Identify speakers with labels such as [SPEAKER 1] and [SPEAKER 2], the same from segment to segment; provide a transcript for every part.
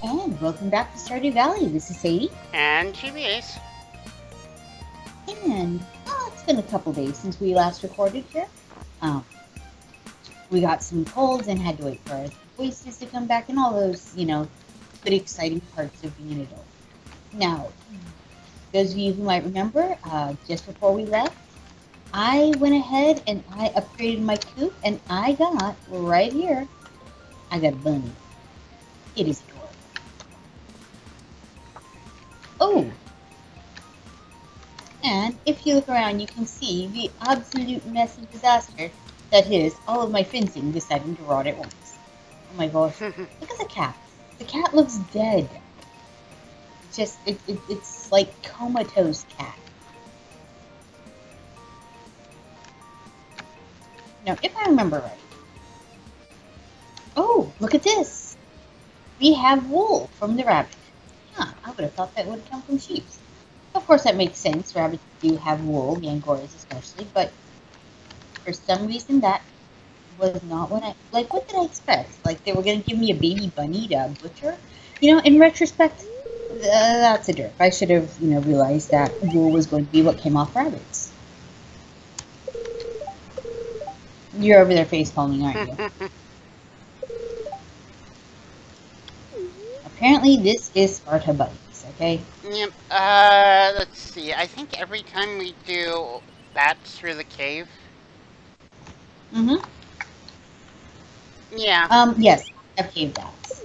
[SPEAKER 1] And welcome back to Stardew Valley. This is Sadie.
[SPEAKER 2] And GBAs.
[SPEAKER 1] And it's been a couple days since we last recorded here. We got some colds and had to wait for our voices to come back and all those, good exciting parts of being an adult. Now, those of you who might remember, just before we left, I went ahead and I upgraded my coop and I got, right here, I got a bunny. It is adorable. Oh! And if you look around, you can see the absolute mess and disaster that is all of my fencing deciding to rot at once. Oh my gosh. Look at the cat. The cat looks dead. It's like comatose cat. Now, if I remember right. Oh, look at this. We have wool from the rabbit. Huh, I would have thought that would have come from sheep. Of course, that makes sense. Rabbits do have wool, the Angoras especially, but for some reason that was not what what did I expect? Like, they were going to give me a baby bunny to butcher? In retrospect, that's a derp. I should have, realized that wool was going to be what came off rabbits. You're over there face palming, aren't you? Apparently, this is Sparta Bunnies, okay?
[SPEAKER 2] Yep, let's see. I think every time we do bats through the cave.
[SPEAKER 1] Mm-hmm.
[SPEAKER 2] Yeah.
[SPEAKER 1] Yes, I have cave bats.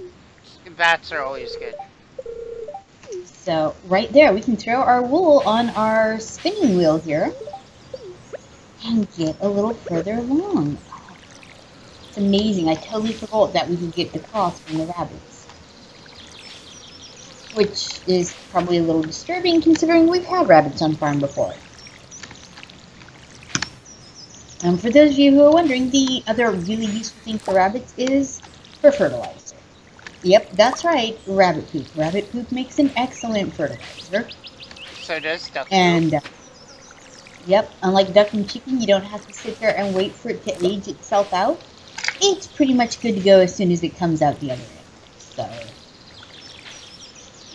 [SPEAKER 2] Bats are always good.
[SPEAKER 1] So, right there, we can throw our wool on our spinning wheel here and get a little further along. It's amazing. I totally forgot that we could get the cloth from the rabbits. Which is probably a little disturbing considering we've had rabbits on farm before. For those of you who are wondering, the other really useful thing for rabbits is for fertilizer. Yep, that's right, rabbit poop. Rabbit poop makes an excellent fertilizer.
[SPEAKER 2] So does duck poop.
[SPEAKER 1] And, yep, unlike duck and chicken, you don't have to sit there and wait for it to age itself out. It's pretty much good to go as soon as it comes out the other end. So,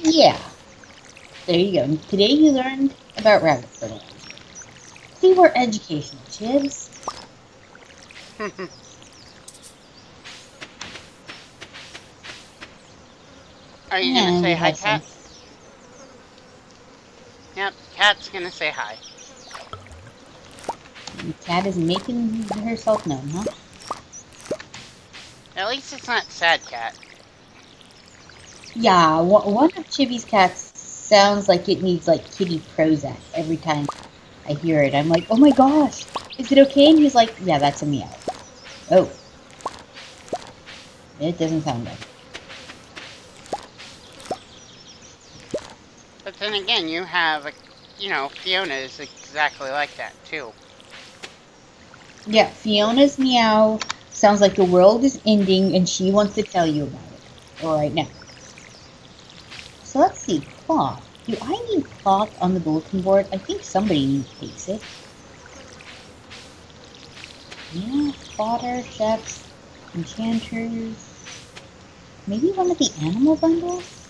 [SPEAKER 1] yeah. There you go. Today you learned about rabbit fertilizer. See, we're educational, Chibs.
[SPEAKER 2] Are you gonna say hi, cat? Yep, cat's gonna say hi.
[SPEAKER 1] The cat is making herself known, huh?
[SPEAKER 2] At least it's not sad cat.
[SPEAKER 1] Yeah, one of Chibi's cats sounds like it needs, kitty Prozac every time I hear it. I'm like, oh my gosh, is it okay? And he's like, yeah, that's a meow. Oh. It doesn't sound right.
[SPEAKER 2] But then again, you have, Fiona is exactly like that, too.
[SPEAKER 1] Yeah, Fiona's meow sounds like the world is ending and she wants to tell you about it. All right, now. So let's see, cloth. Do I need cloth on the bulletin board? I think somebody needs to fix it. Yeah, fodder, chefs, enchanters. Maybe one of the animal bundles?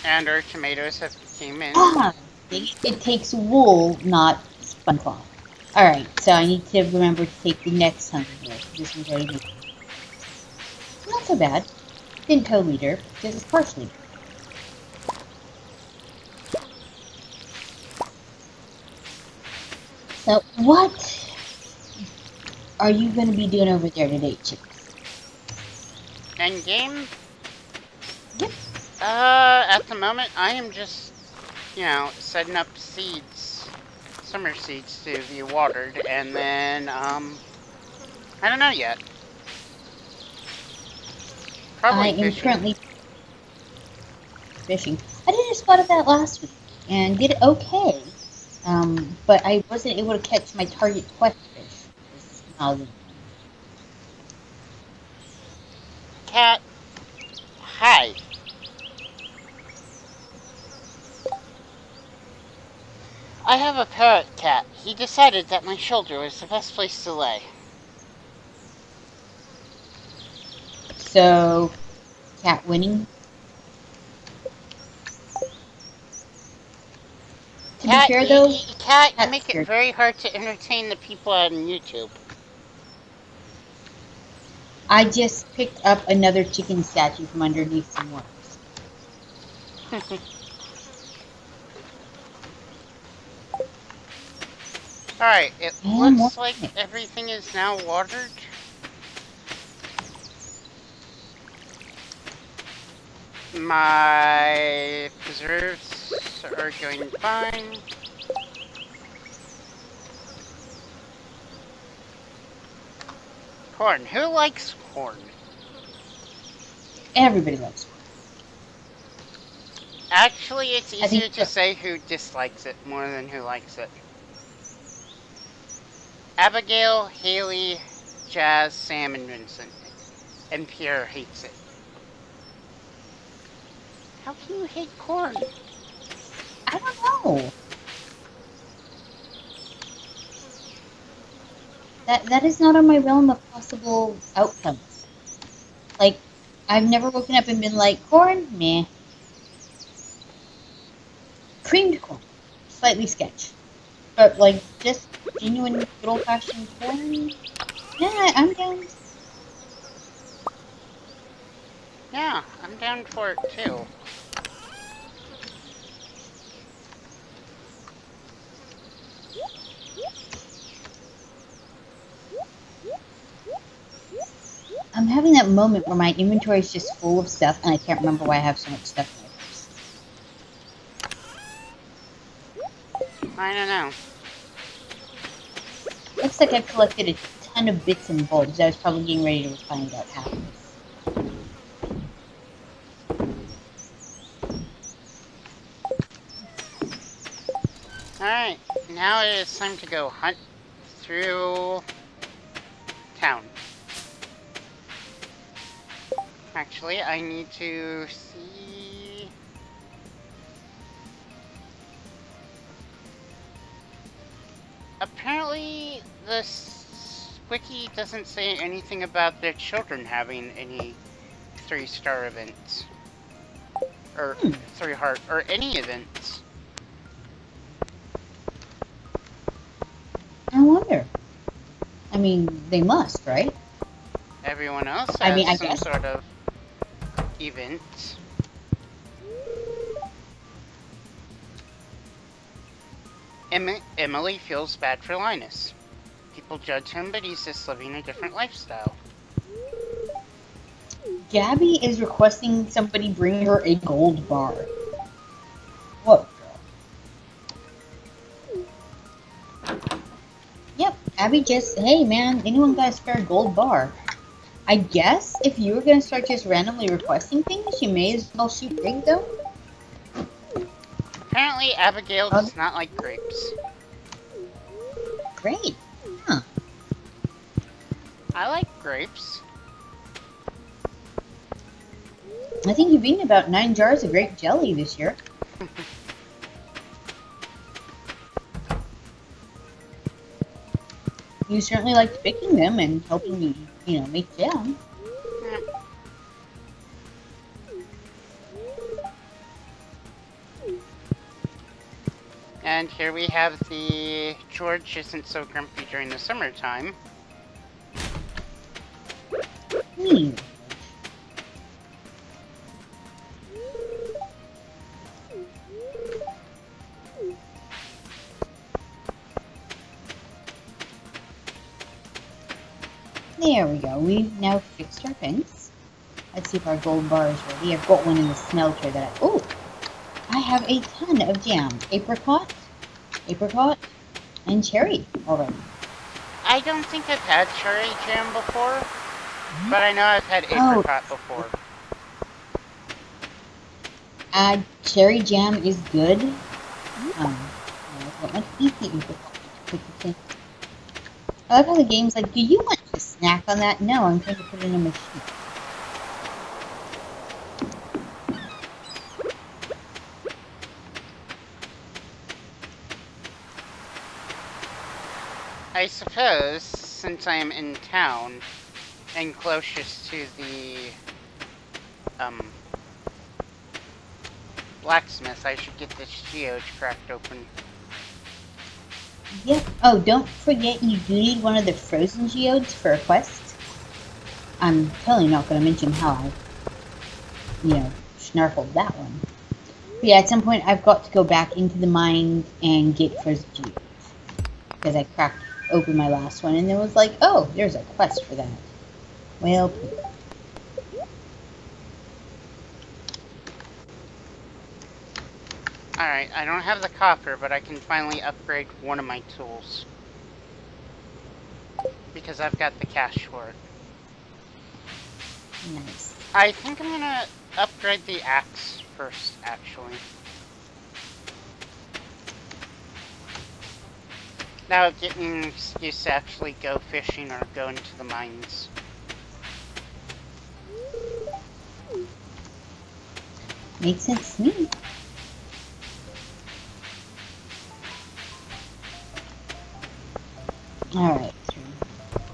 [SPEAKER 2] And our tomatoes have came in.
[SPEAKER 1] It takes wool, not spun cloth. Alright, so I need to remember to take the next 100 wool. This one's already made. Not so bad. Didn't totally dirt, just partially dirt. So, what are you going to be doing over there today, Chips?
[SPEAKER 2] Endgame?
[SPEAKER 1] Yep.
[SPEAKER 2] At the moment, I am just, setting up seeds, summer seeds to be watered, and then, I don't know yet. Probably
[SPEAKER 1] I am
[SPEAKER 2] fishing.
[SPEAKER 1] currently fishing. I did a spot of that last week and did okay, but I wasn't able to catch my target quest fish.
[SPEAKER 2] Cat, hi. I have a parrot cat. He decided that my shoulder was the best place to lay.
[SPEAKER 1] So, cat winning. To be fair, though,
[SPEAKER 2] Cat, you
[SPEAKER 1] cat's
[SPEAKER 2] make it
[SPEAKER 1] scared.
[SPEAKER 2] very hard to entertain the people on YouTube.
[SPEAKER 1] I just picked up another chicken statue from underneath some worms.
[SPEAKER 2] Alright, it
[SPEAKER 1] And more
[SPEAKER 2] looks like
[SPEAKER 1] picnics.
[SPEAKER 2] everything is now watered. My preserves are going fine. Corn. Who likes corn?
[SPEAKER 1] Everybody loves corn.
[SPEAKER 2] Actually, it's
[SPEAKER 1] I think
[SPEAKER 2] easier to say who dislikes it more than who likes it. Abigail, Haley, Jazz, Sam, and Vincent. And Pierre hates it. How can you hate corn?
[SPEAKER 1] I don't know. That is not on my realm of possible outcomes. Like, I've never woken up and been like, corn? Meh. Creamed corn. Slightly sketch. But, like, just genuine good old-fashioned corn? Yeah, I'm down.
[SPEAKER 2] Yeah, I'm down for it too.
[SPEAKER 1] I'm having that moment where my inventory is just full of stuff and I can't remember why I have so much stuff in my purse.
[SPEAKER 2] I don't know.
[SPEAKER 1] Looks like I've collected a ton of bits and bulbs. I was probably getting ready to find out half of this.
[SPEAKER 2] Alright, now it is time to go hunt through town. Actually, I need to see... Apparently, this wiki doesn't say anything about their children having any 3-star events. Or 3-heart, or any events.
[SPEAKER 1] I wonder. I mean, they must, right?
[SPEAKER 2] Everyone else
[SPEAKER 1] I
[SPEAKER 2] has
[SPEAKER 1] mean, I
[SPEAKER 2] some
[SPEAKER 1] guess.
[SPEAKER 2] sort of event. Emily feels bad for Linus. People judge him, but he's just living a different lifestyle.
[SPEAKER 1] Gabby is requesting somebody bring her a gold bar. Whoa, girl. Yep, Abby just, hey man, anyone got a spare gold bar? I guess if you were gonna start just randomly requesting things, you may as well shoot big though.
[SPEAKER 2] Apparently, Abigail does not like grapes.
[SPEAKER 1] Great. Huh.
[SPEAKER 2] I like grapes.
[SPEAKER 1] I think you've eaten about 9 jars of grape jelly this year. You certainly liked picking them and helping me, make jam.
[SPEAKER 2] And here we have the George isn't so grumpy during the summertime.
[SPEAKER 1] There we go. We've now fixed our fence. Let's see if our gold bar is ready. I've got one in the smelter that I have a ton of jam. Apricot, and cherry already.
[SPEAKER 2] I don't think I've had cherry jam before, but I know I've had apricot before.
[SPEAKER 1] Cherry jam is good. Let's eat the apricot. I love how the game's like, do you want to snack on that? No, I'm trying to put it in a machine.
[SPEAKER 2] I suppose, since I am in town and closest to the blacksmith, I should get this geode cracked open.
[SPEAKER 1] Yep. Oh, don't forget you do need one of the frozen geodes for a quest. I'm totally not going to mention how I, snarfled that one. But yeah, at some point I've got to go back into the mine and get frozen geodes. Because I cracked open my last one and it was like, oh, there's a quest for that. Well,
[SPEAKER 2] Alright, I don't have the copper, but I can finally upgrade one of my tools. Because I've got the cash for it.
[SPEAKER 1] nice.
[SPEAKER 2] I think I'm gonna upgrade the axe first, actually. Now getting an excuse to actually go fishing or go into the mines.
[SPEAKER 1] Makes sense to me. Alright, so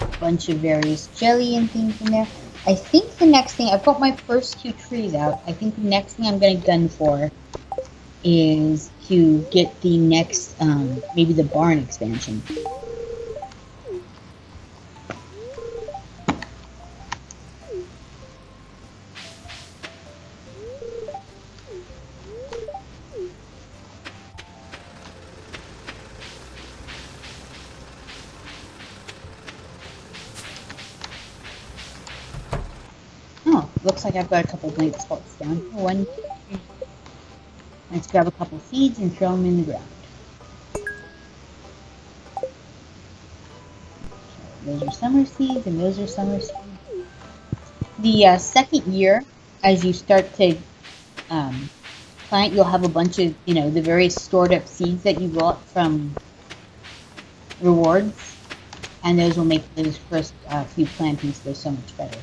[SPEAKER 1] a bunch of various jelly and things in there. I think the next thing, I've got my first 2 trees out. I think the next thing I'm going to gun for is to get the next, maybe the barn expansion. Oh, looks like I've got a couple blank spots down. 1, 2, 3. Let's grab a couple seeds and throw them in the ground. Those are summer seeds, and those are summer seeds. The second year, as you start to plant, you'll have a bunch of, the various stored up seeds that you got from rewards, and those will make those first few plantings go so much better.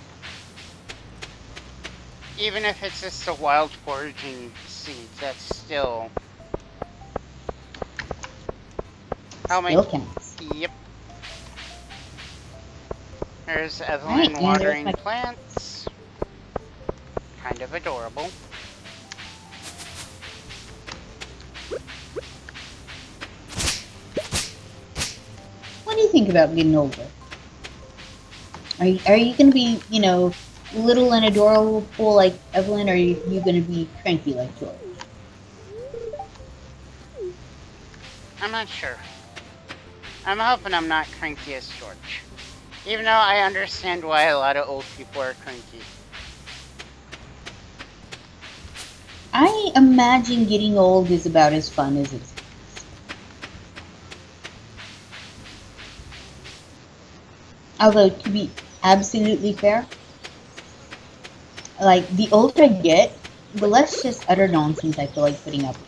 [SPEAKER 2] Even if it's just a wild foraging seed, that's still...
[SPEAKER 1] Still counts.
[SPEAKER 2] Yep. There's Evelyn watering plants. Kind of adorable.
[SPEAKER 1] What do you think about getting older? Are you going to be, little and adorable like Evelyn, or are you going to be cranky like George?
[SPEAKER 2] I'm not sure. I'm hoping I'm not cranky as George. Even though I understand why a lot of old people are cranky.
[SPEAKER 1] I imagine getting old is about as fun as it's. Although, to be absolutely fair, like, the older I get, the less just utter nonsense I feel like putting up with.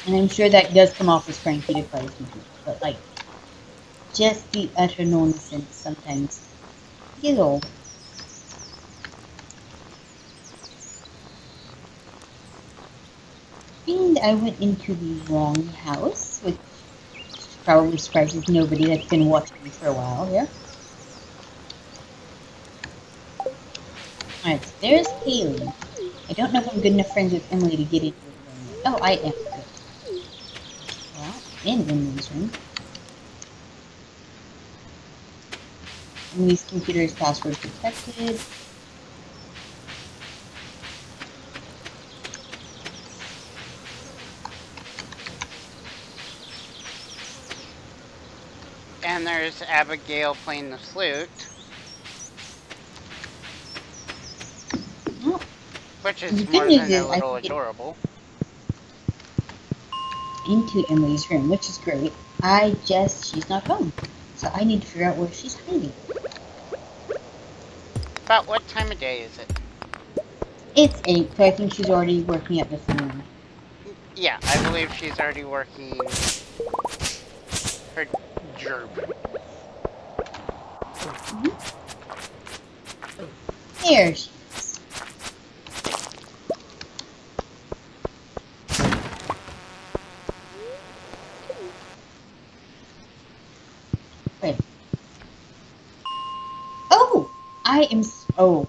[SPEAKER 1] And I'm sure that does come off as cranky to quite a few people, but, like, just the utter nonsense sometimes gets old. And I went into the wrong house, which probably surprises nobody that's been watching me for a while here. Alright, so there's Haley. I don't know if I'm good enough friends with Emily to get into it. Oh, I am. Well, in Emily's room. Emily's computer is password protected.
[SPEAKER 2] And there's Abigail playing the flute.
[SPEAKER 1] Oh,
[SPEAKER 2] which is more than a little adorable.
[SPEAKER 1] Into Emily's room, which is great. She's not home. So I need to figure out where she's hiding.
[SPEAKER 2] About what time of day is it?
[SPEAKER 1] It's 8, so I think she's already working at the phone.
[SPEAKER 2] Yeah, I believe she's already working her job.
[SPEAKER 1] There she is. Wait. Oh! Oh.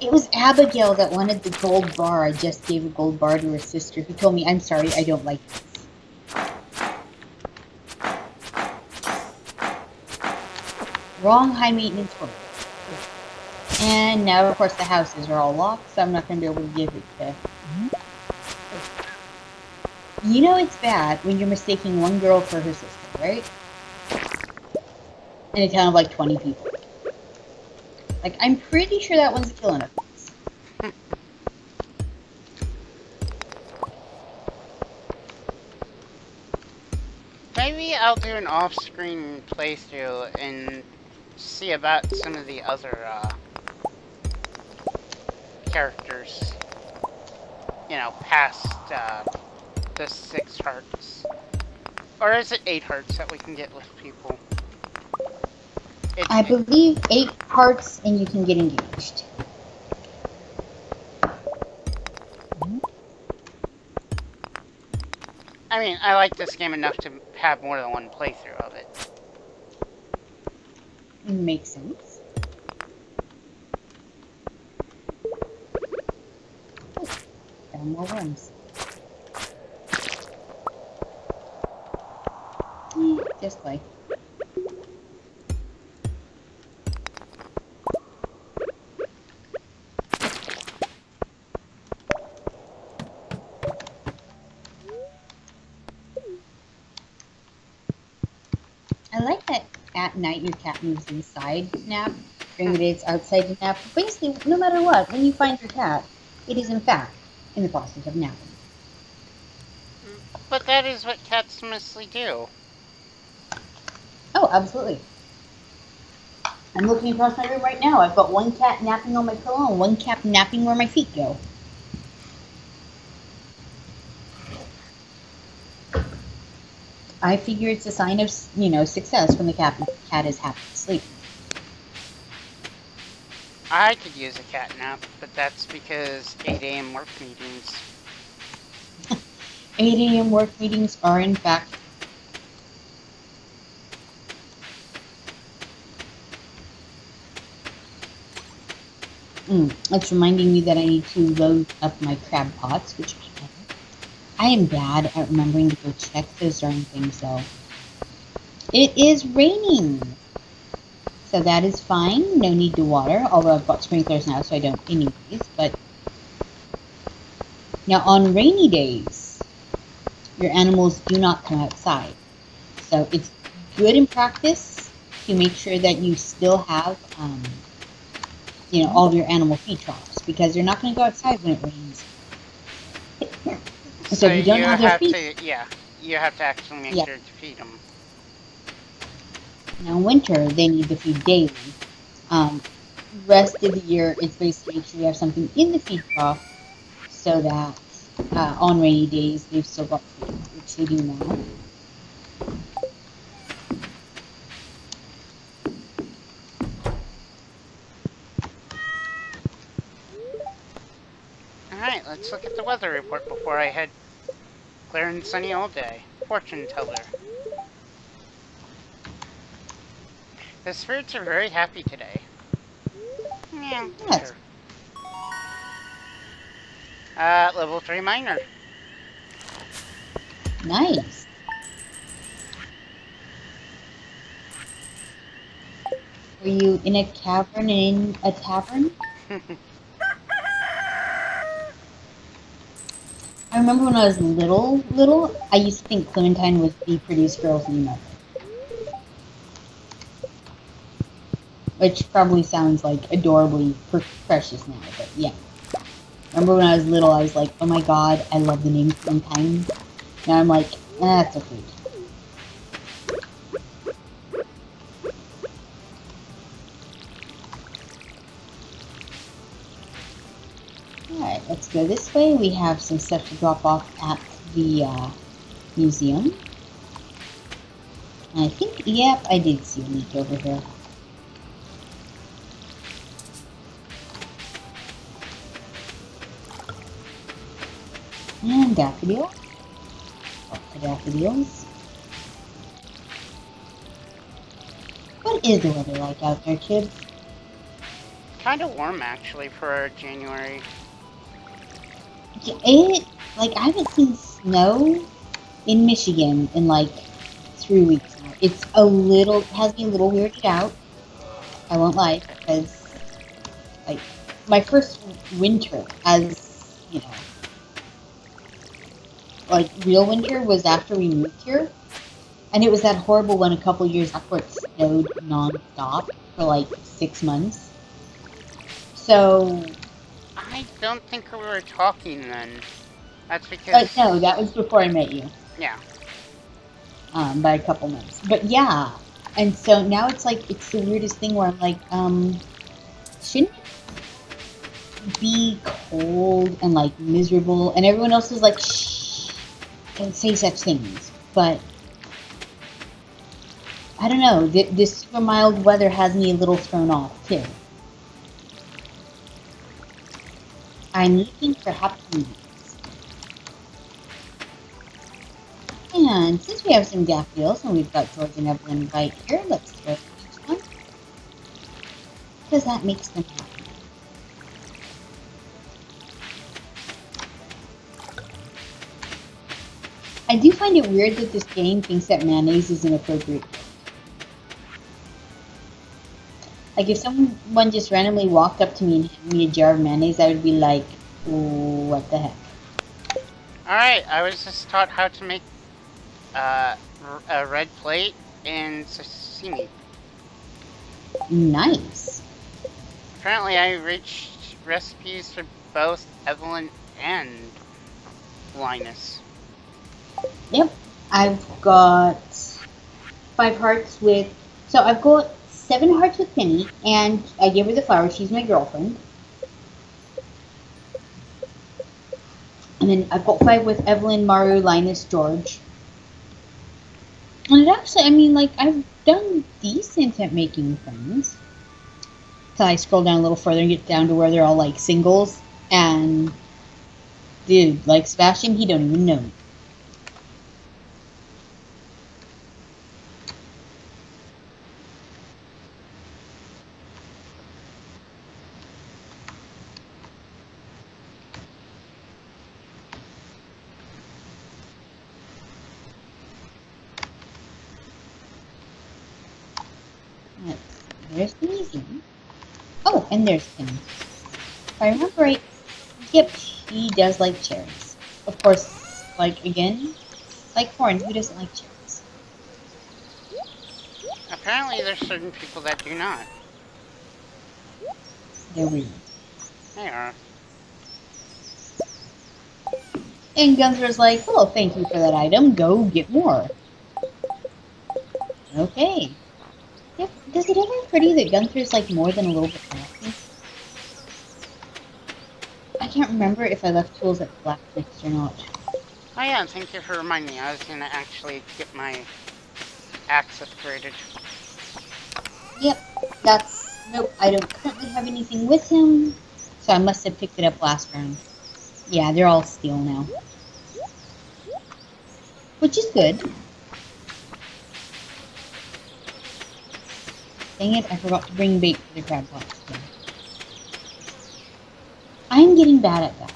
[SPEAKER 1] It was Abigail that wanted the gold bar. I just gave a gold bar to her sister, who told me, I'm sorry, I don't like this. Wrong high maintenance woman. And now, of course, the houses are all locked, so I'm not going to be able to give it to... You know it's bad when you're mistaking one girl for her sister, right? In a town of like 20 people. Like, I'm pretty sure that one's a killing offense.
[SPEAKER 2] Maybe I'll do an off-screen playthrough and see about some of the other characters. You know, past the 6 hearts. Or is it 8 hearts that we can get with people?
[SPEAKER 1] I believe 8 hearts and you can get engaged.
[SPEAKER 2] I mean, I like this game enough to have more than one playthrough of it.
[SPEAKER 1] Makes sense. Found more worms. Just like. I like that at night your cat moves inside to nap, during the day it's outside to nap. Basically, no matter what, when you find your cat, it is in fact in the process of napping.
[SPEAKER 2] But that is what cats mostly do.
[SPEAKER 1] Oh, absolutely. I'm looking across my room right now. I've got one cat napping on my pillow and one cat napping where my feet go. I figure it's a sign of, success when the cat is happy to sleep.
[SPEAKER 2] I could use a cat nap, but that's because 8 a.m. work meetings.
[SPEAKER 1] 8 a.m. work meetings are, in fact, it's reminding me that I need to load up my crab pots, which I haven't. I am bad at remembering to go check those darn things, though. It is raining! So that is fine. No need to water, although I've got sprinklers now, so I don't anyways. But now, on rainy days, your animals do not come outside. So it's good in practice to make sure that you still have, all of your animal feed troughs, because they're not going to go outside when it rains. So if you don't have their feed...
[SPEAKER 2] you have to actually make sure to feed them.
[SPEAKER 1] Now, in winter, they need to feed daily. Rest of the year, it's basically make sure you have something in the feed trough so that on rainy days, they've still got food, which they do now.
[SPEAKER 2] Alright, let's look at the weather report before I head clear and sunny all day. Fortune teller. The spirits are very happy today. Yeah,
[SPEAKER 1] Yes.
[SPEAKER 2] Sure. Level 3 miner.
[SPEAKER 1] Nice. Were you in a cavern and in a tavern? I remember when I was little, I used to think Clementine was the prettiest girl's name ever. Which probably sounds like adorably precious now, but yeah. Remember when I was little, I was like, oh my god, I love the name Clementine. Now I'm like, that's okay. Alright, let's go this way. We have some stuff to drop off at the museum. I think, yep, I did see a leak over here. And daffodil. Lots of daffodils. But What is the weather like out there, kids?
[SPEAKER 2] Kind of warm, actually, for January.
[SPEAKER 1] I haven't seen snow in Michigan in like 3 weeks now. Has me a little weirded out. I won't lie, because like my first winter as like real winter was after we moved here, and it was that horrible one a couple years after it snowed nonstop for like 6 months. So,
[SPEAKER 2] I don't think we were talking then. That's because...
[SPEAKER 1] no, that was before I met you.
[SPEAKER 2] Yeah.
[SPEAKER 1] By a couple months. But yeah, and so now it's the weirdest thing where I'm like, shouldn't it be cold and like miserable? And everyone else is like, shh, don't say such things. But I don't know. This super mild weather has me a little thrown off too. I'm looking for happy meetings. And since we have some daffodils and we've got George and Evelyn right here, let's throw each one. Because that makes them happy. I do find it weird that this game thinks that mayonnaise is inappropriate. Like, if someone just randomly walked up to me and handed me a jar of mayonnaise, I would be like, what the heck?
[SPEAKER 2] Alright, I was just taught how to make a red plate and sashimi.
[SPEAKER 1] Nice.
[SPEAKER 2] Apparently I reached recipes for both Evelyn and Linus.
[SPEAKER 1] Yep. I've got 5 hearts with... So I've got 7 hearts with Penny, and I gave her the flower. She's my girlfriend. And then I've got 5 with Evelyn, Maru, Linus, George. And it actually, I mean, like, I've done decent at making friends. Till I scroll down a little further and get down to where they're all, like, singles. And, dude, like, Sebastian, he don't even know me. There's the museum. Oh, and there's Penny. If I remember right, yep, she does like cherries. Of course, like, again, like corn, who doesn't like cherries?
[SPEAKER 2] Apparently there's certain people that do not.
[SPEAKER 1] They're weird.
[SPEAKER 2] They are.
[SPEAKER 1] And Gunther's like, well, thank you for that item. Go get more. Okay. Yep. Does it ever occur to you that Gunther's like more than a little bit nasty? I can't remember if I left tools at blacksmiths or not.
[SPEAKER 2] Oh yeah, thank you for reminding me. I was gonna actually get my axe upgraded.
[SPEAKER 1] Yep. Nope, I don't currently have anything with him, so I must have picked it up last round. Yeah, they're all steel now. Which is good. Dang it, I forgot to bring bait for the crab pots again. I'm getting bad at that.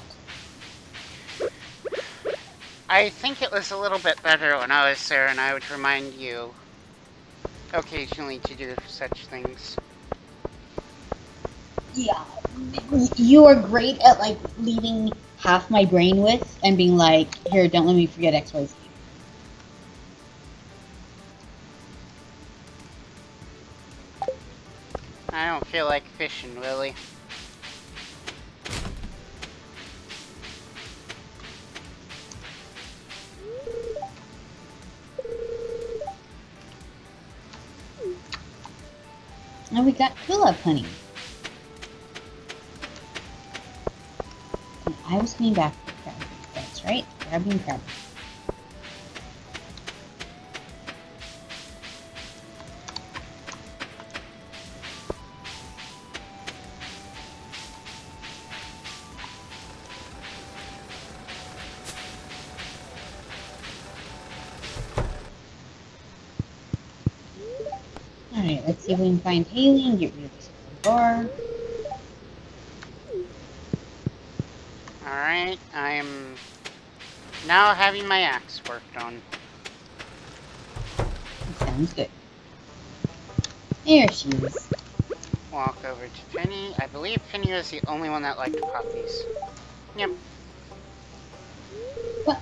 [SPEAKER 2] I think it was a little bit better when I was there and I would remind you occasionally to do such things.
[SPEAKER 1] Yeah. You are great at, like, leaving half my brain with and being like, here, don't let me forget XYZ.
[SPEAKER 2] I don't feel like fishing, really.
[SPEAKER 1] And we got Tulip honey. And I was coming back for crab. That's right, grabbing crab. Alright, Alright, let's see if we can find Haley and get rid of this bar.
[SPEAKER 2] Alright, I'm now having my axe worked on.
[SPEAKER 1] Sounds good. There she is.
[SPEAKER 2] Walk over to Penny. I believe Penny was the only one that liked puppies. Yep.
[SPEAKER 1] What?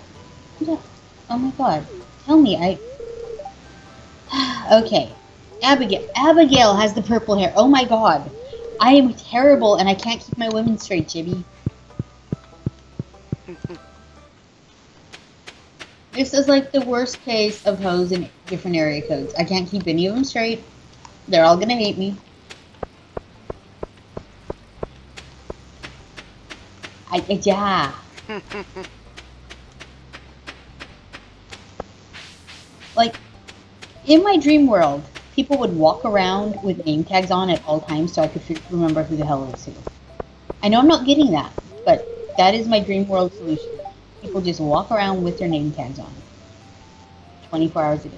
[SPEAKER 1] Oh my god. Tell me, Okay. Abigail has the purple hair. Oh my god. I am terrible and I can't keep my women straight, Jibby. This is like the worst case of hoes in different area codes. I can't keep any of them straight. They're all gonna hate me. Yeah. Like, in my dream world, people would walk around with name tags on at all times so I could remember who the hell is who. I know I'm not getting that, but that is my dream world solution. People just walk around with their name tags on. 24 hours a day.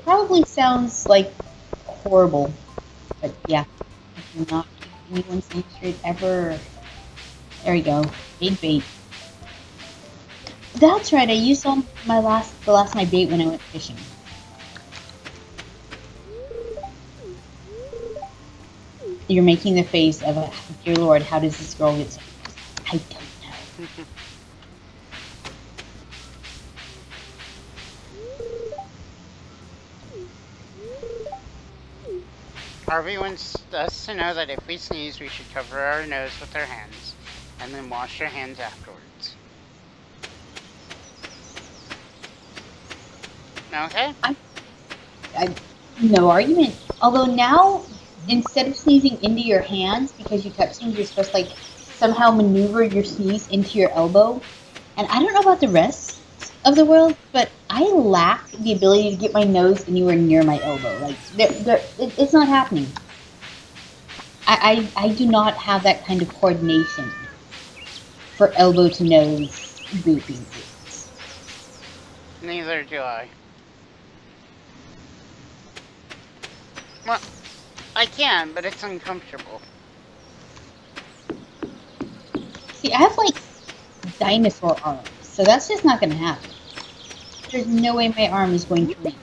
[SPEAKER 1] Probably sounds like horrible, but yeah. I cannot keep anyone's name straight ever. There we go. Bait. That's right, I used all the last of my bait when I went fishing. You're making the face of a dear Lord, how does this girl get so I don't know.
[SPEAKER 2] Harvey wants us to know that if we sneeze, we should cover our nose with our hands, and then wash our hands afterwards. Okay?
[SPEAKER 1] No argument. Although now, instead of sneezing into your hands, because you touch things, you're supposed to like somehow maneuver your sneeze into your elbow. And I don't know about the rest of the world, but I lack the ability to get my nose anywhere near my elbow. Like, it's not happening. I do not have that kind of coordination for elbow to nose booping.
[SPEAKER 2] Neither do I. Well, I can, but it's uncomfortable.
[SPEAKER 1] See, I have like dinosaur arms, so that's just not going to happen. There's no way my arm is going to reach.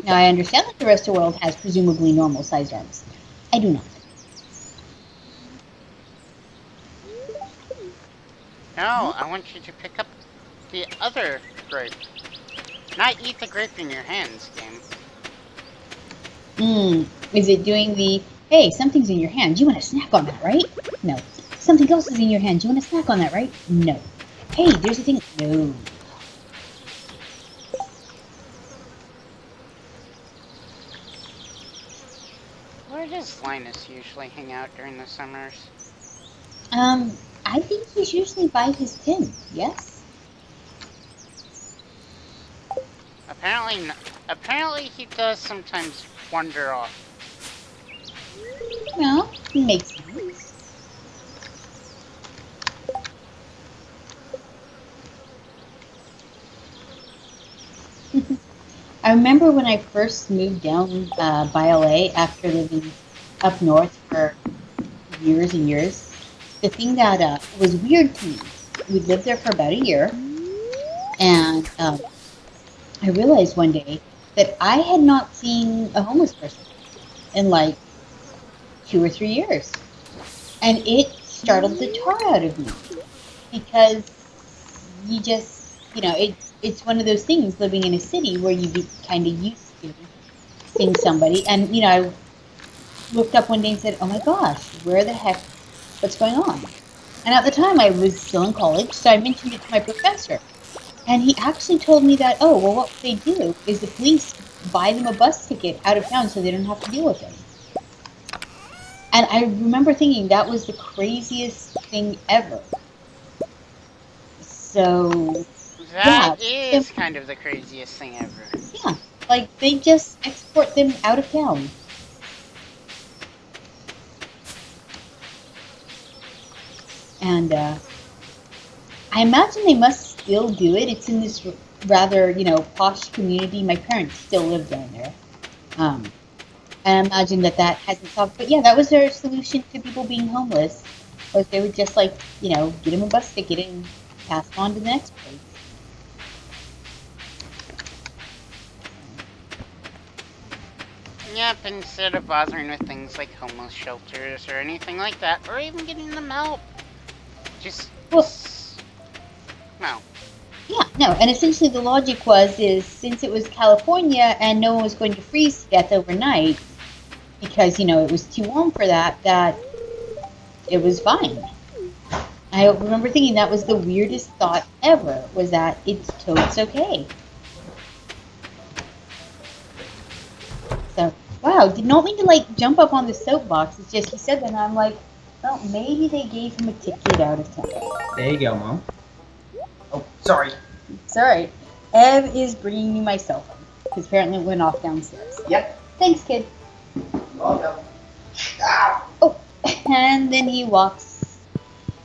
[SPEAKER 1] Now, I understand that the rest of the world has presumably normal-sized arms. I do not.
[SPEAKER 2] No, I want you to pick up the other grape. Not eat the grape in your hands, game.
[SPEAKER 1] Is it doing the, hey, something's in your hand, you want to snack on that, right? No. Something else is in your hand, you want to snack on that, right? No. Hey, there's a thing, no.
[SPEAKER 2] Where does Linus usually hang out during the summers?
[SPEAKER 1] I think he's usually by his tin, yes?
[SPEAKER 2] Apparently he does sometimes wander off.
[SPEAKER 1] Well, makes sense. I remember when I first moved down by LA after living up north for years and years. The thing that was weird to me, we lived there for about a year, and I realized one day that I had not seen a homeless person in like 2 or 3 years. And it startled the tar out of me because you just, it's one of those things living in a city where you be kind of used to seeing somebody. And, I looked up one day and said, oh my gosh, where the heck, what's going on? And at the time I was still in college, so I mentioned it to my professor. And he actually told me that, oh, well, what they do is the police buy them a bus ticket out of town so they don't have to deal with it. And I remember thinking that was the craziest thing ever. So,
[SPEAKER 2] that is kind of the craziest thing ever.
[SPEAKER 1] Yeah, like they just export them out of town. And I imagine they must still do it. It's in this rather, posh community. My parents still live down there. And I imagine that hasn't solved. But yeah, that was their solution to people being homeless. Was they would just like, get them a bus ticket and pass them on to the next place.
[SPEAKER 2] Yep, instead of bothering with things like homeless shelters or anything like that, or even getting them help. Just,
[SPEAKER 1] Well,
[SPEAKER 2] no.
[SPEAKER 1] yeah, no, and essentially the logic is since it was California and no one was going to freeze to death overnight because, it was too warm for that it was fine. I remember thinking that was the weirdest thought ever, was that it's totes okay. So, wow, did not mean to, jump up on the soapbox. It's just, he said that, and I'm like, well, maybe they gave him a ticket out of town.
[SPEAKER 3] There you go, Mom. Oh, sorry.
[SPEAKER 1] It's alright. Ev is bringing me my cell phone, because apparently it went off downstairs.
[SPEAKER 3] Yep.
[SPEAKER 1] Thanks, kid.
[SPEAKER 3] Welcome.
[SPEAKER 1] Oh, and then he walks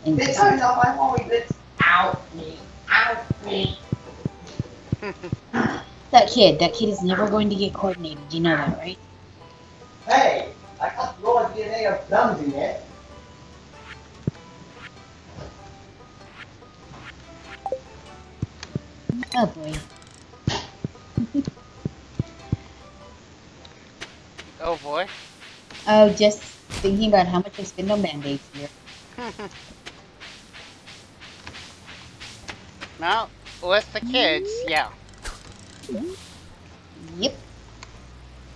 [SPEAKER 1] into
[SPEAKER 3] This time's off my mommy bits. Ow, me. Ow, me.
[SPEAKER 1] that kid is never going to get coordinated. You know that, right?
[SPEAKER 3] Hey, I got raw DNA of thumbs in it.
[SPEAKER 1] Oh boy.
[SPEAKER 2] Oh boy.
[SPEAKER 1] Oh, just thinking about how much I spend on band-aids here.
[SPEAKER 2] Well, with the kids, yeah.
[SPEAKER 1] Yep.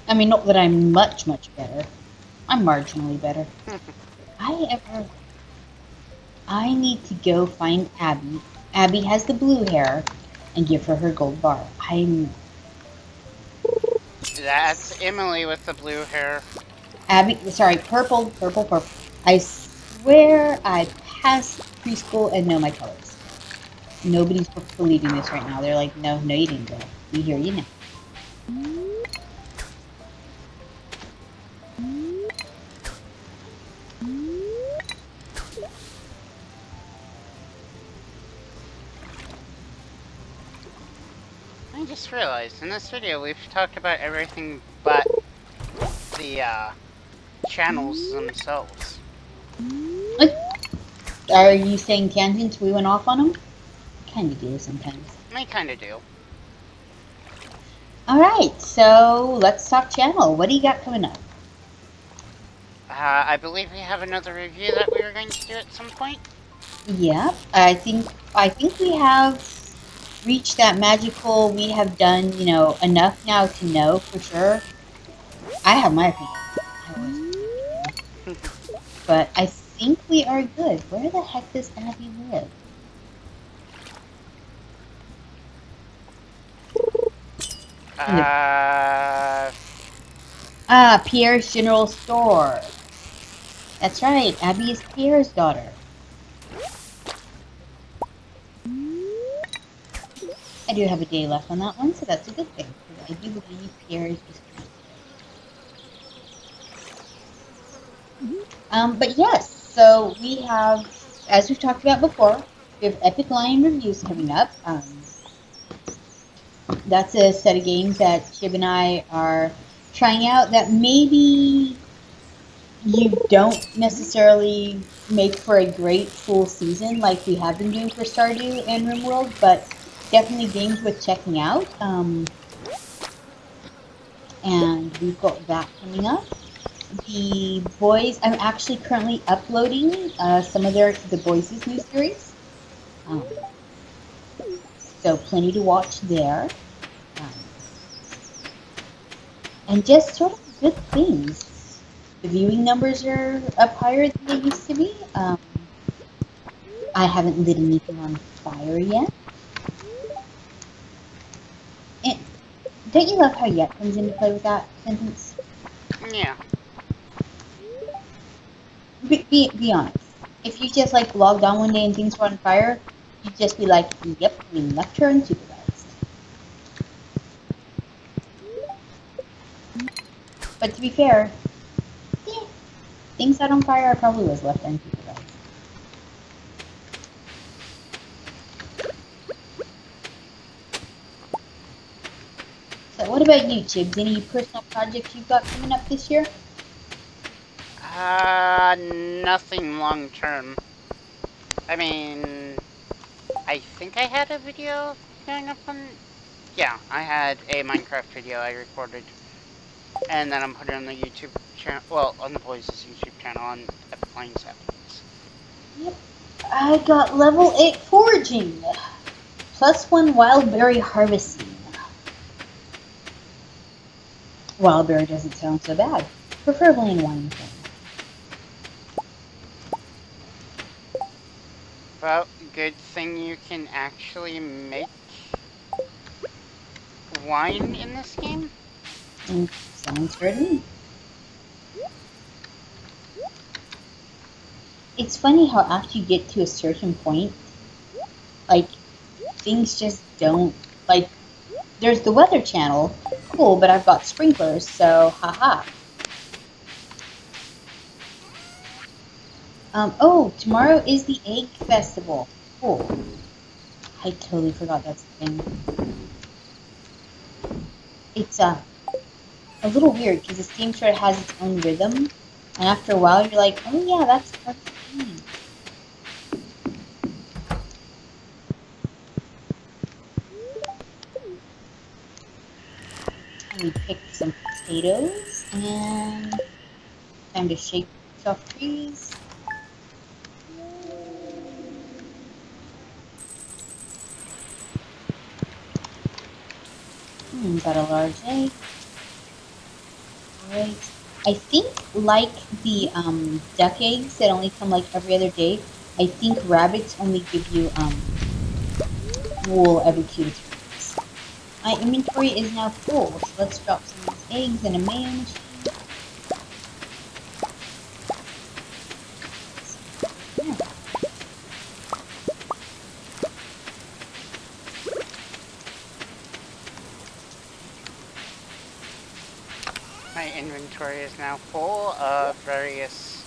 [SPEAKER 1] I mean, not that I'm much better. I'm marginally better. I need to go find Abby. Abby has the blue hair, and give her gold bar.
[SPEAKER 2] That's Emily with the blue hair.
[SPEAKER 1] Abby, sorry, purple. I swear I passed preschool and know my colors. Nobody's believing this right now. They're like, no, you didn't go. We hear you now.
[SPEAKER 2] I just realized in this video we've talked about everything but the channels themselves.
[SPEAKER 1] Are you saying tangents? We went off on them? Kind of do sometimes.
[SPEAKER 2] I kinda do.
[SPEAKER 1] Alright, so let's talk channel. What do you got coming up?
[SPEAKER 2] I believe we have another review that we were going to do at some point.
[SPEAKER 1] Yeah, I think we have reached that magical, we have done, enough now to know for sure. I have my opinion. I always but I think we are good. Where the heck does Abby live? Pierre's General Store. That's right, Abby is Pierre's daughter. I do have a day left on that one, so that's a good thing. I do believe Pierre is just but yes, so we have, as we've talked about before, we have Epic Lion reviews coming up. That's a set of games that Shib and I are trying out that maybe you don't necessarily make for a great full season like we have been doing for Stardew and RimWorld, but definitely games worth checking out. And we've got that coming up. The boys, I'm actually currently uploading some of the boys' new series. So plenty to watch there. And just sort of good things. The viewing numbers are up higher than they used to be. I haven't lit anything on fire yet. And don't you love how yet comes into play with that sentence?
[SPEAKER 2] Yeah.
[SPEAKER 1] Be honest. If you just logged on one day and things were on fire, you'd just be like, yep, we left her unsupervised. But to be fair, yeah, things out on fire I probably was left unsupervised. So what about you, Chibs? Any personal projects you've got coming up this year?
[SPEAKER 2] Nothing long term. I mean, I think I had a video going up on. Yeah, I had a Minecraft video I recorded, and then I'm putting it on the YouTube channel. Well, on the boys' YouTube channel on Epic Playing Sapiens.
[SPEAKER 1] Yep. I got level 8 foraging. +1 wildberry harvesting. Wildberry doesn't sound so bad. Preferably in wine form.
[SPEAKER 2] Well, good thing you can actually make wine in this game.
[SPEAKER 1] Sounds fair to me. It's funny how after you get to a certain point, like, things just don't, like, there's the Weather Channel, cool, but I've got sprinklers, so haha. Oh, tomorrow is the Egg Festival. Cool. I totally forgot that's the thing. It's a little weird because this game sort of has its own rhythm, and after a while you're like, oh yeah, that's part of the game. And we picked some potatoes, and time to shake off trees. Got a large egg. Right. I think, like the duck eggs that only come like every other day, I think rabbits only give you wool every 2 to 3 weeks. My inventory is now full, so let's drop some of these eggs in a mayo machine.
[SPEAKER 2] My inventory is now full of various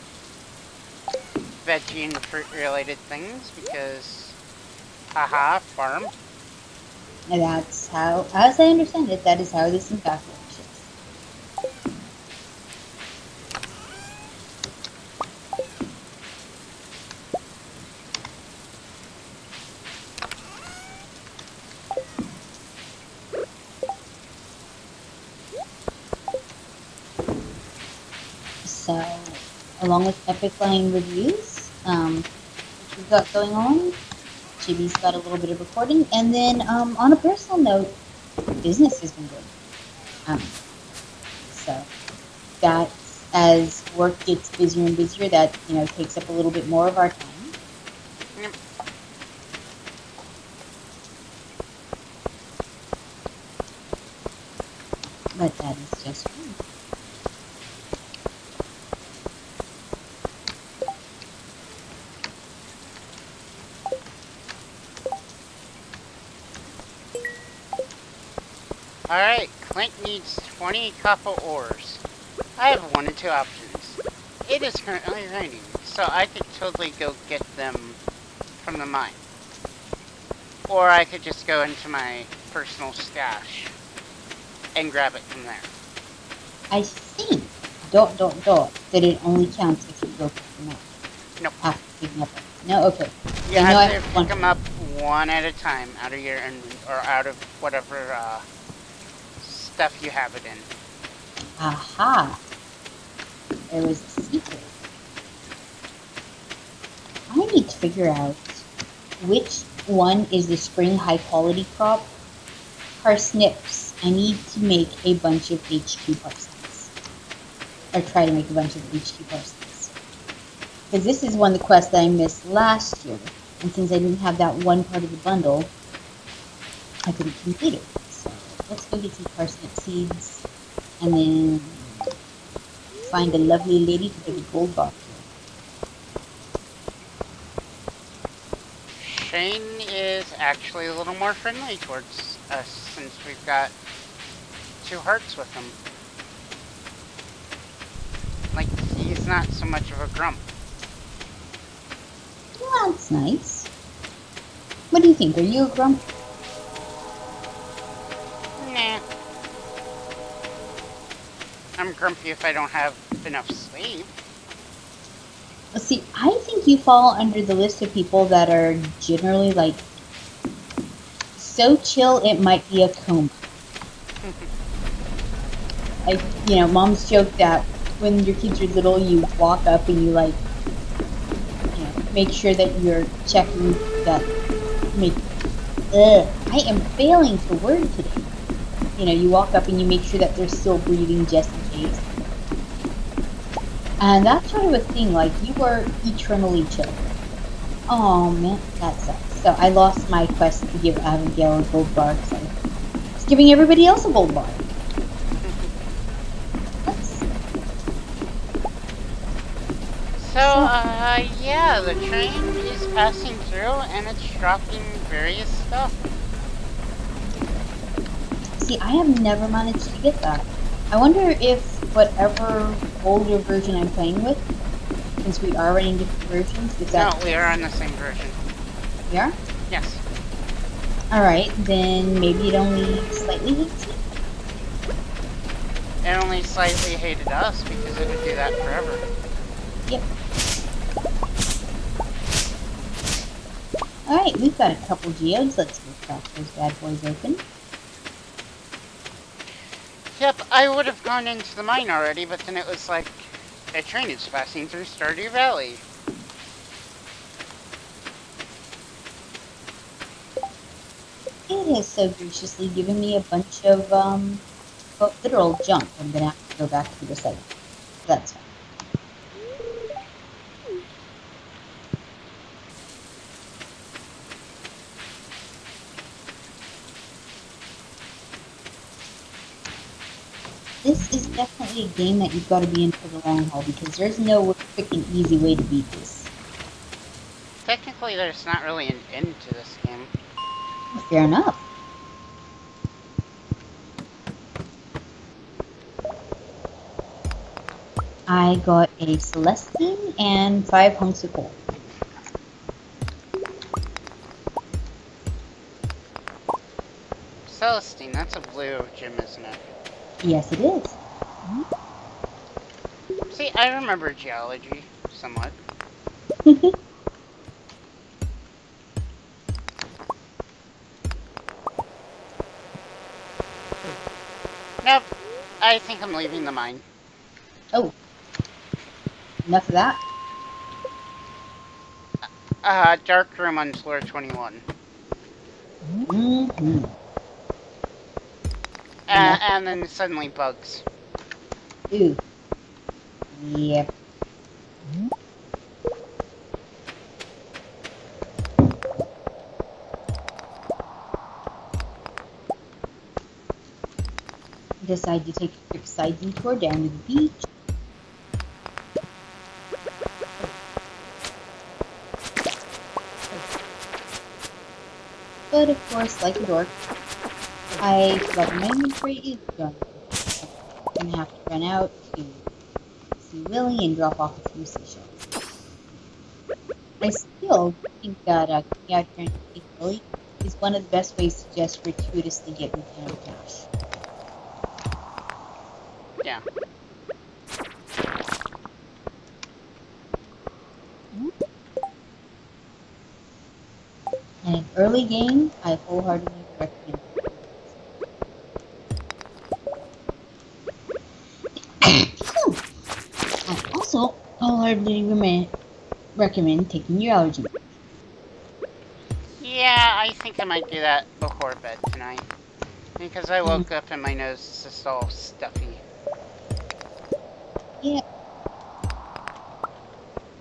[SPEAKER 2] veggie and fruit related things because, haha, farm.
[SPEAKER 1] And that's how, as I understand it, that is how this in fact works. So, along with Epic Line reviews, which we've got going on, Chibi's got a little bit of recording, and then on a personal note, business has been good. So that as work gets busier and busier, that takes up a little bit more of our time.
[SPEAKER 2] Yep.
[SPEAKER 1] But that is just fine.
[SPEAKER 2] Alright, Clint needs 20 copper ores. I have one of two options. It is currently raining, so I could totally go get them from the mine. Or I could just go into my personal stash and grab it from there.
[SPEAKER 1] I think, that it only counts if you go pick them up.
[SPEAKER 2] Nope.
[SPEAKER 1] After picking up. No, okay.
[SPEAKER 2] You
[SPEAKER 1] I know
[SPEAKER 2] have
[SPEAKER 1] I
[SPEAKER 2] to
[SPEAKER 1] have
[SPEAKER 2] pick
[SPEAKER 1] one.
[SPEAKER 2] them up one at a time out of your or out of whatever stuff you have it in.
[SPEAKER 1] Aha. There was a secret. I need to figure out which one is the spring high quality crop. Parsnips. I need to make a bunch of HQ parsnips. Or try to make a bunch of HQ parsnips. Because this is one of the quests that I missed last year. And since I didn't have that one part of the bundle, I couldn't complete it. So let's go get some parsnip seeds. And then find a lovely lady to get a gold bar.
[SPEAKER 2] Shane is actually a little more friendly towards us since we've got 2 hearts with him. Like, he's not so much of a grump.
[SPEAKER 1] Well, that's nice. What do you think? Are you a grump?
[SPEAKER 2] Nah. I'm grumpy if I don't have enough sleep.
[SPEAKER 1] See, I think you fall under the list of people that are generally like so chill it might be a coma. Like, you know, moms joke that when your kids are little, you walk up and you like, you know, make sure that you're checking that. Make. I am failing to word today. You know, you walk up and you make sure that they're still breathing just in case. And that's sort of a thing. Like, you were eternally chill. Oh man, that sucks. So I lost my quest to give Abigail a gold bar because I was giving everybody else a gold bar.
[SPEAKER 2] Yeah, the train is passing through and it's dropping various stuff.
[SPEAKER 1] See, I have never managed to get that. I wonder if whatever older version I'm playing with, since we are running different versions, is that...
[SPEAKER 2] No, we are on the same version.
[SPEAKER 1] We are?
[SPEAKER 2] Yes.
[SPEAKER 1] Alright, then maybe it only slightly hates me?
[SPEAKER 2] It only slightly hated us because it would do that forever.
[SPEAKER 1] Yep. Alright, we've got a couple geodes. Let's go crack those bad boys open.
[SPEAKER 2] Yep, I would have gone into the mine already, but then it was like, a train is passing through Stardew Valley.
[SPEAKER 1] It has so graciously given me a bunch of, literal junk. I'm gonna have to go back to the site. That's fine. This is definitely a game that you've got to be in for the long haul because there's no quick and easy way to beat this.
[SPEAKER 2] Technically, there's not really an end to this game.
[SPEAKER 1] Fair enough. I got a Celestine and 5 hunks of coal.
[SPEAKER 2] Celestine, that's a blue gem, isn't it?
[SPEAKER 1] Yes, it is.
[SPEAKER 2] See, I remember geology, somewhat. Nope, I think I'm leaving the mine.
[SPEAKER 1] Oh. Enough of that?
[SPEAKER 2] Dark room on floor 21.
[SPEAKER 1] Mm-hmm.
[SPEAKER 2] And then suddenly bugs.
[SPEAKER 1] Ooh. Yep. Decide to take a quick side detour down to the beach. But of course, like a dork, I forgot my inventory is done. I'm gonna have to run out to see Willie and drop off a few seashells. I still think that coming out here and seeing Willie is one of the best ways to just gratuitously get me down cash.
[SPEAKER 2] Yeah.
[SPEAKER 1] And an early game, I wholeheartedly recommend it. I also wholeheartedly recommend taking your allergy.
[SPEAKER 2] Yeah, I think I might do that before bed tonight. Because I woke up and my nose is just all stuffy.
[SPEAKER 1] Yeah.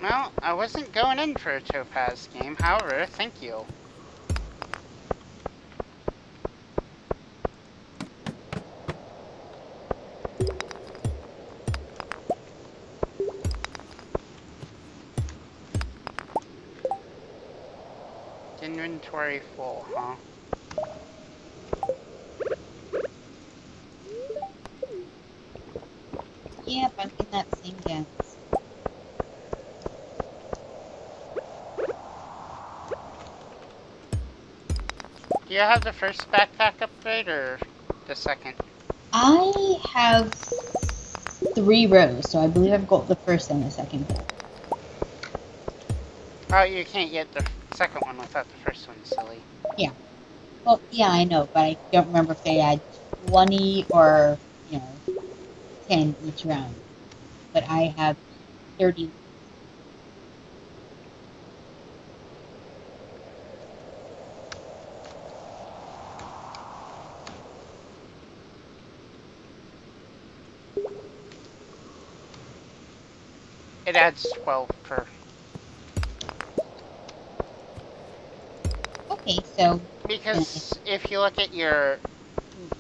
[SPEAKER 2] Well, I wasn't going in for a Topaz game, however, thank you. Inventory full, huh?
[SPEAKER 1] Yep, I'm in that same dance.
[SPEAKER 2] Do you have the first backpack upgrade or the second?
[SPEAKER 1] I have 3 rows, so I believe I've got the first and the second hole.
[SPEAKER 2] Oh, you can't get the second one without the first one, silly.
[SPEAKER 1] Yeah. Well, yeah, I know, but I don't remember if they had 20 or, 10 each round. But I have 30.
[SPEAKER 2] It adds 12 per.
[SPEAKER 1] Okay, so
[SPEAKER 2] Because if you look at your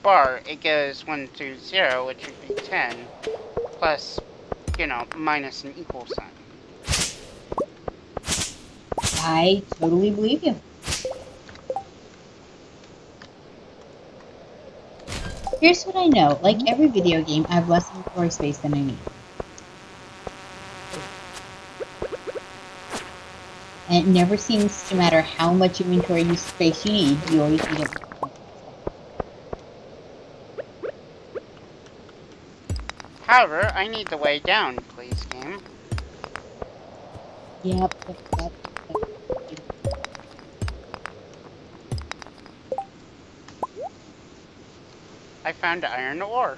[SPEAKER 2] bar, it goes 1 through 0, which would be 10, plus, minus an equal sign.
[SPEAKER 1] I totally believe you. Here's what I know. Like every video game, I have less inventory space than I need. And it never seems to matter how much inventory space you need, you always need it.
[SPEAKER 2] However, I need the way down, please, game.
[SPEAKER 1] Yep.
[SPEAKER 2] I found iron ore.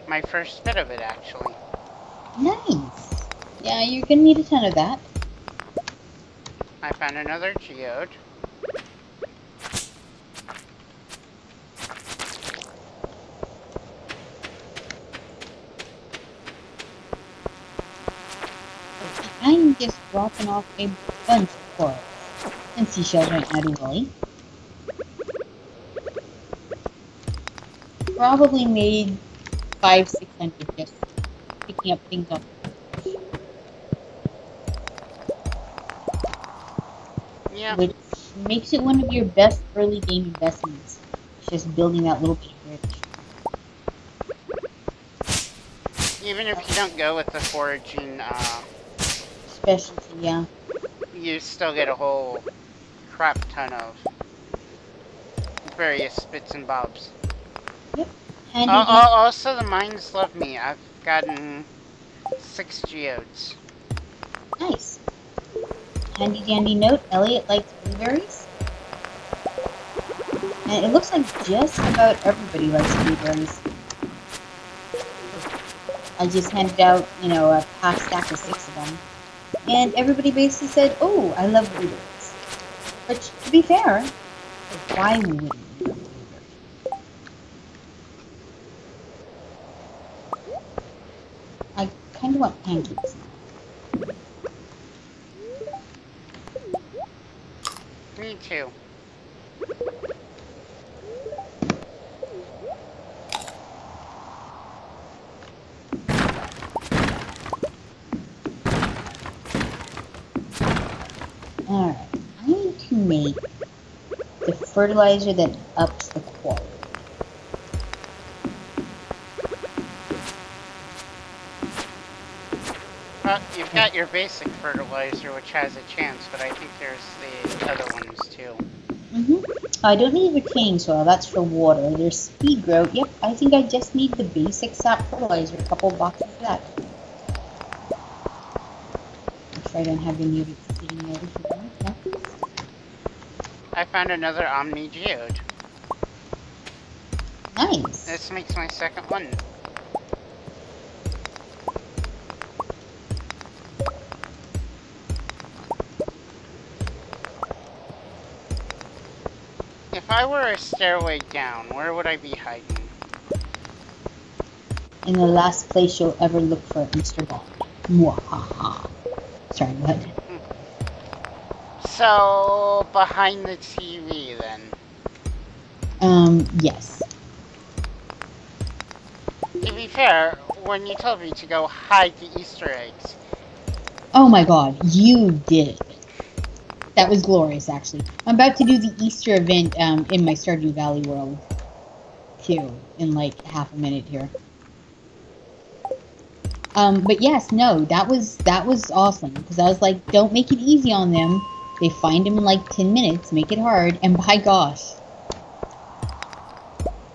[SPEAKER 2] My first bit of it, actually.
[SPEAKER 1] Nice. Yeah, you're gonna need a ton of that.
[SPEAKER 2] I found another geode.
[SPEAKER 1] I'm just dropping off a bunch of coral and seashells right now to Willie. Probably made 500-600 just picking up things off.
[SPEAKER 2] Yeah.
[SPEAKER 1] Which makes it one of your best early game investments. Just building that little bit of bridge.
[SPEAKER 2] Even if you don't go with the foraging,
[SPEAKER 1] Specialty, yeah.
[SPEAKER 2] you still get a whole crap ton of various bits and bobs.
[SPEAKER 1] Yep. Handy
[SPEAKER 2] Also, the mines love me. I've gotten 6 geodes.
[SPEAKER 1] Nice. Handy dandy note, Elliot likes blueberries. And it looks like just about everybody likes blueberries. I just handed out, a half stack of 6 of them. And everybody basically said, oh, I love blueberries. Which, to be fair, why wouldn't you love blueberries? I kind of want pancakes now.
[SPEAKER 2] Me too.
[SPEAKER 1] Alright, I need to make the fertilizer that ups the quality.
[SPEAKER 2] Well, you've got your basic fertilizer, which has a chance, but I think there's the other ones too.
[SPEAKER 1] I don't need retaining soil, that's for water. There's speed growth. Yep, I think I just need the basic sap fertilizer, a couple boxes of that. Make sure I don't have any of it sitting over here. No.
[SPEAKER 2] I found another Omni geode.
[SPEAKER 1] Nice.
[SPEAKER 2] This makes my second one. If I were a stairway down, where would I be hiding?
[SPEAKER 1] In the last place you'll ever look for Mr. Bond. Mwahaha. Sorry, what?
[SPEAKER 2] So, behind the TV then.
[SPEAKER 1] Yes.
[SPEAKER 2] To be fair, when you told me to go hide the Easter eggs.
[SPEAKER 1] Oh my god, you did it. That was glorious, actually. I'm about to do the Easter event in my Stardew Valley world, too, in like half a minute here. But yes, no, that was awesome, because I was like, don't make it easy on them. They find him in like 10 minutes, make it hard, and by gosh.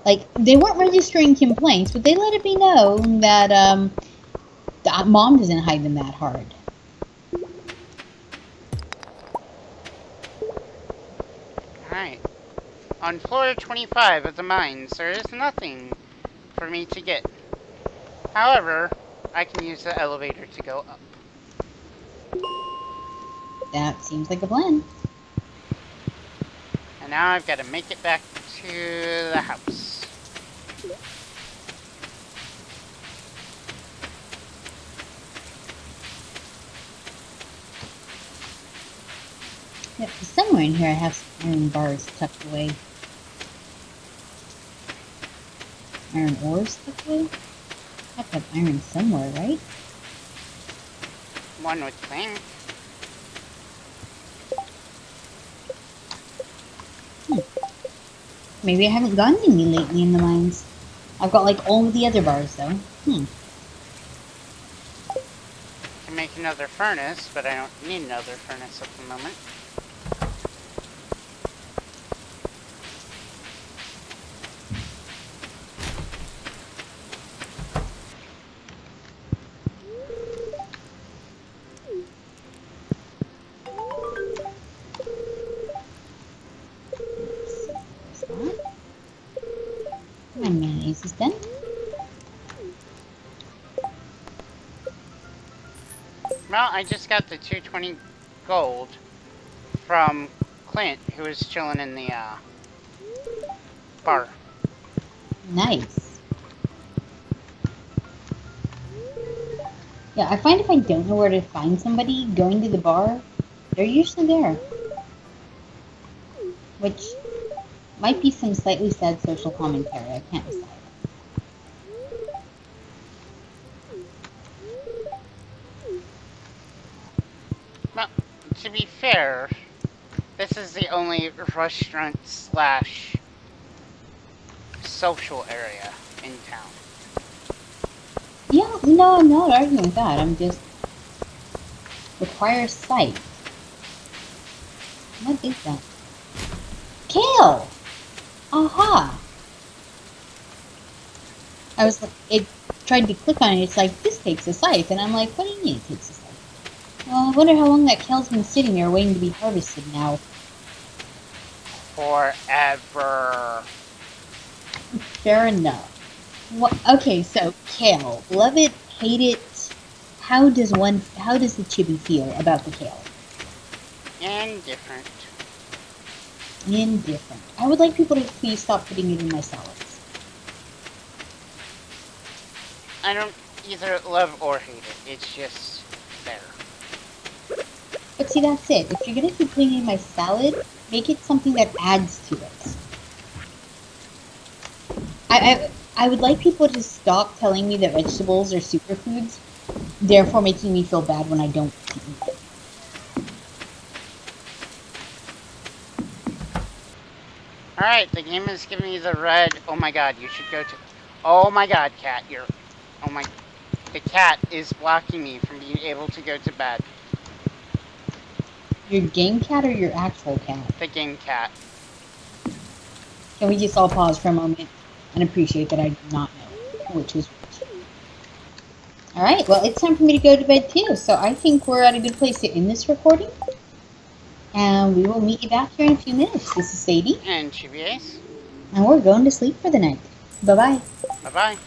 [SPEAKER 1] Like, they weren't registering complaints, but they let it be known that, that Mom doesn't hide them that hard.
[SPEAKER 2] Alright. On floor 25 of the mines, there is nothing for me to get. However, I can use the elevator to go up.
[SPEAKER 1] That seems like a plan.
[SPEAKER 2] And now I've got to make it back to the house.
[SPEAKER 1] Yeah, somewhere in here I have some iron bars tucked away. Iron ores tucked away? I have to have iron somewhere, right?
[SPEAKER 2] One would think.
[SPEAKER 1] Maybe I haven't gotten any lately in the mines. I've got like all of the other bars though.
[SPEAKER 2] Can make another furnace, but I don't need another furnace at the moment.
[SPEAKER 1] My mayonnaise is done.
[SPEAKER 2] Well, I just got the 220 gold from Clint, who was chilling in the bar.
[SPEAKER 1] Nice. Yeah, I find if I don't know where to find somebody, going to the bar, they're usually there. Which might be some slightly sad social commentary, I can't decide.
[SPEAKER 2] Well, to be fair, this is the only restaurant slash social area in town.
[SPEAKER 1] Yeah, no, I'm not arguing with that. I'm just... requires sight. What is that? Kale! Aha! I was like, it tried to click on it, it's like, this takes a scythe. And I'm like, what do you mean it takes a scythe? Well, I wonder how long that kale's been sitting there waiting to be harvested now.
[SPEAKER 2] Forever.
[SPEAKER 1] Fair enough. What, okay, so kale. Love it, hate it. How does the chibi feel about the kale?
[SPEAKER 2] Indifferent.
[SPEAKER 1] Indifferent. I would like people to please stop putting it in my salads.
[SPEAKER 2] I don't either love or hate it. It's just there.
[SPEAKER 1] But see, that's it. If you're gonna keep putting it in my salad, make it something that adds to it. I would like people to stop telling me that vegetables are superfoods, therefore making me feel bad when I don't eat them.
[SPEAKER 2] Alright, the game is giving me the red. Oh my god, you should go to... Oh my god, cat, you're... Oh my... The cat is blocking me from being able to go to bed.
[SPEAKER 1] Your game cat or your actual cat?
[SPEAKER 2] The game cat.
[SPEAKER 1] Can we just all pause for a moment and appreciate that I do not know which is which? Alright, well, it's time for me to go to bed too, so I think we're at a good place to end this recording. And we will meet you back here in a few minutes. This is Sadie.
[SPEAKER 2] And Chibies.
[SPEAKER 1] And we're going to sleep for the night. Bye-bye.
[SPEAKER 2] Bye-bye.